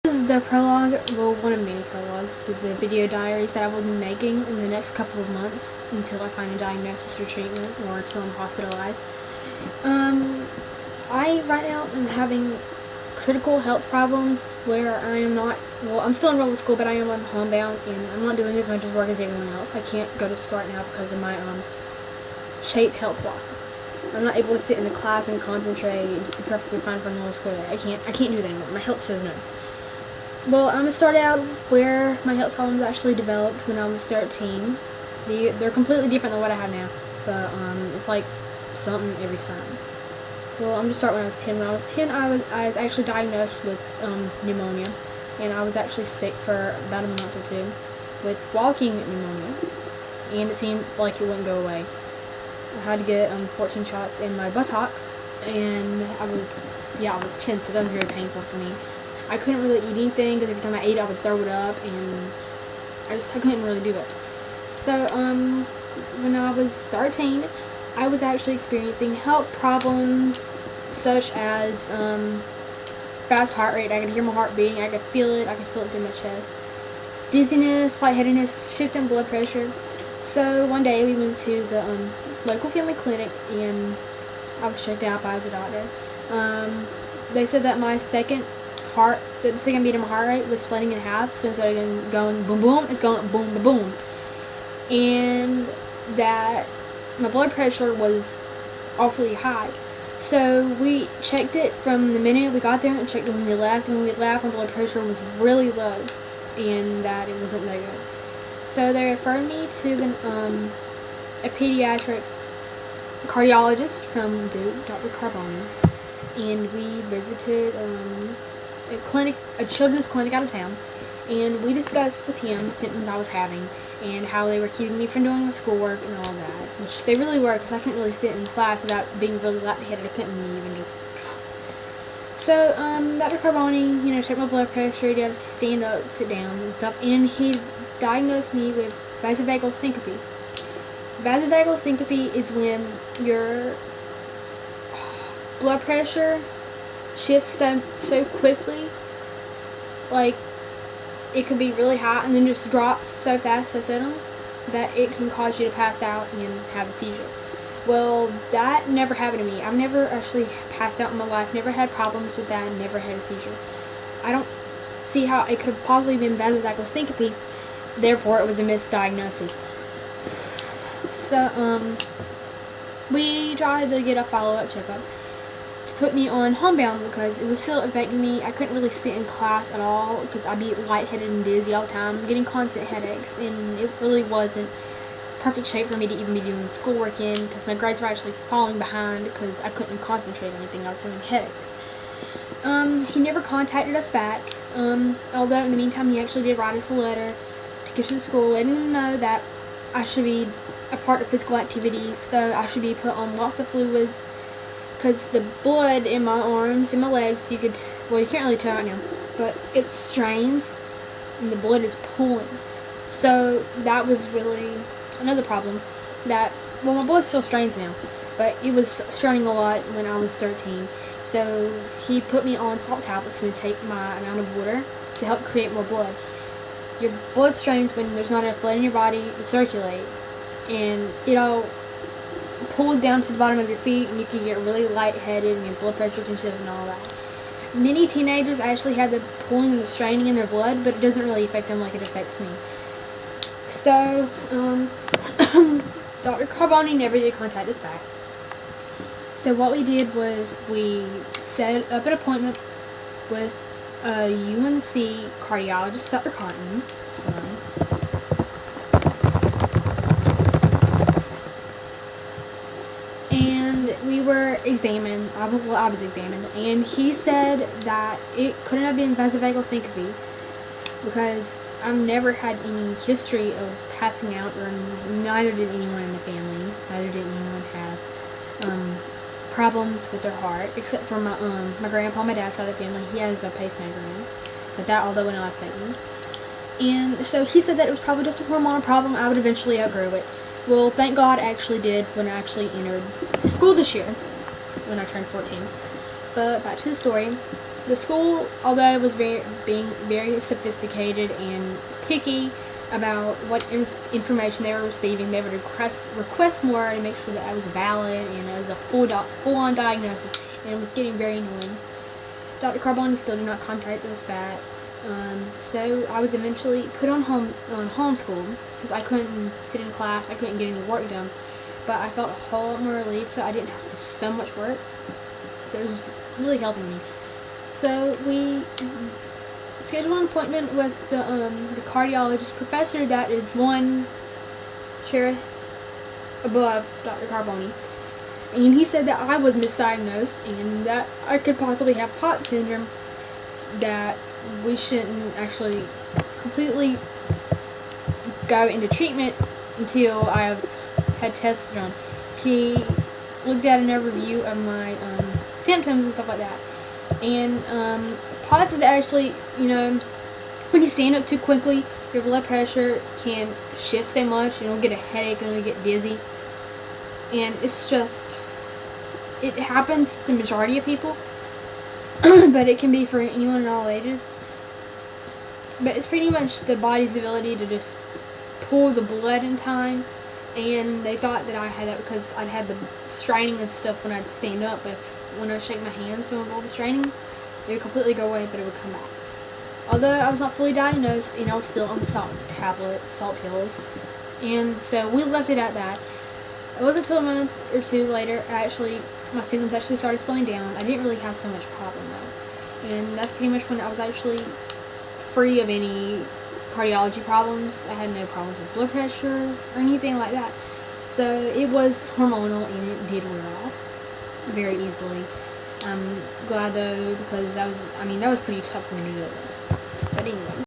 This is the prologue, well, one of many prologues to the video diaries that I will be making in the next couple of months until I find a diagnosis or treatment or until I'm hospitalized. I right now am having critical health problems where I am not, well, I'm still enrolled in school, but I am homebound and I'm not doing as much work as everyone else. I can't go to school right now because of my shape health-wise. I'm not able to sit in the class and concentrate and just be perfectly fine for a normal school day. I can't do that anymore. My health says no. Well, I'm going to start out where my health problems actually developed when I was 13. They're completely different than what I have now, but it's like something every time. Well, I'm going to start when I was 10. When I was 10, I was actually diagnosed with pneumonia, and I was actually sick for about a month or two with walking pneumonia, and it seemed like it wouldn't go away. I had to get 14 shots in my buttocks, and I was 10, so that was very painful for me. I couldn't really eat anything because every time I ate, I would throw it up, and I couldn't really do it. So, when I was 13, I was actually experiencing health problems such as fast heart rate. I could hear my heart beating. I could feel it. I could feel it through my chest. Dizziness, lightheadedness, shift in blood pressure. So one day we went to the local family clinic, and I was checked out by the doctor. They said that my second beat of my heart rate was splitting in half, so instead of going boom boom, it's going boom boom boom, and that my blood pressure was awfully high. So we checked it from the minute we got there and checked it when we left, and when we left, my blood pressure was really low, and that it wasn't that good. So they referred me to a pediatric cardiologist from Duke, Dr. Carboni, and we visited a children's clinic out of town, and we discussed with him the symptoms I was having and how they were keeping me from doing my schoolwork and all that, which they really were, because I couldn't really sit in class without being really lightheaded. I couldn't even just. So Dr. Carboni, checked my blood pressure. He had to stand up, sit down, and stuff, and he diagnosed me with vasovagal syncope. Vasovagal syncope is when your blood pressure shifts so quickly, like it could be really high and then just drops so fast, so suddenly, that it can cause you to pass out and have a seizure. Well, that never happened to me. I've never actually passed out in my life, never had problems with that, never had a seizure. I don't see how it could have possibly been vasovagal syncope, therefore it was a misdiagnosis. So, we tried to get a follow-up checkup to put me on homebound because it was still affecting me. I couldn't really sit in class at all because I'd be lightheaded and dizzy all the time, getting constant headaches, and it really wasn't perfect shape for me to even be doing schoolwork in because my grades were actually falling behind because I couldn't concentrate on anything. I was having headaches. He never contacted us back, although in the meantime he actually did write us a letter to give to the school letting them know that I should be a part of physical activities, so I should be put on lots of fluids, because the blood in my arms and my legs, you can't really tell right now, but it strains and the blood is pooling. So that was really another problem. My blood still strains now, but it was straining a lot when I was 13. So he put me on salt tablets to take my amount of water to help create more blood. Your blood strains when there's not enough blood in your body to circulate, and it all pulls down to the bottom of your feet, and you can get really lightheaded, and your blood pressure can shift and all that. Many teenagers actually have the pulling and the straining in their blood, but it doesn't really affect them like it affects me. So, Dr. Carboni never did contact us back. So what we did was we set up an appointment with a UNC cardiologist, Dr. Cotton. And we were examined. I was examined, and he said that it couldn't have been vasovagal syncope because I've never had any history of passing out, or neither did anyone in the family. Neither did anyone have problems with their heart, except for my grandpa, my dad's side of the family. He has a pacemaker now, but that although it not affect me. And so he said that it was probably just a hormonal problem. I would eventually outgrow it. Well, thank God I actually did when I actually entered school this year, when I turned 14. But back to the story. the school, although it was being very sophisticated and picky about what information they were receiving, they would request more to make sure that I was valid and it was a full-on diagnosis, and it was getting very annoying. Dr. Carboni still did not contact us back. So I was eventually put on homeschool because I couldn't sit in class, I couldn't get any work done. But I felt a whole lot more relieved, so I didn't have to do so much work. So it was really helping me. So we scheduled an appointment with the cardiologist professor that is one chair above Dr. Carboni. And he said that I was misdiagnosed and that I could possibly have POTS syndrome, that we shouldn't actually completely go into treatment until I have had tests done. He looked at an overview of my symptoms and stuff like that. And POTS is actually, when you stand up too quickly, your blood pressure can shift so much, you'll get a headache and you'll get dizzy. And it's just, it happens to the majority of people, but it can be for anyone in all ages. But it's pretty much the body's ability to just pull the blood in time, and they thought that I had that because I'd had the straining and stuff when I'd stand up, but when I shake my hands when I was straining, it would completely go away, but it would come back. Although I was not fully diagnosed, and I was still on the salt pills, and so we left it at that. It wasn't until a month or two later, my symptoms actually started slowing down. I didn't really have so much problem though, and that's pretty much when I was actually free of any cardiology problems. I had no problems with blood pressure or anything like that. So it was hormonal and it did wear off very easily. I'm glad though, because that was pretty tough for me to deal with.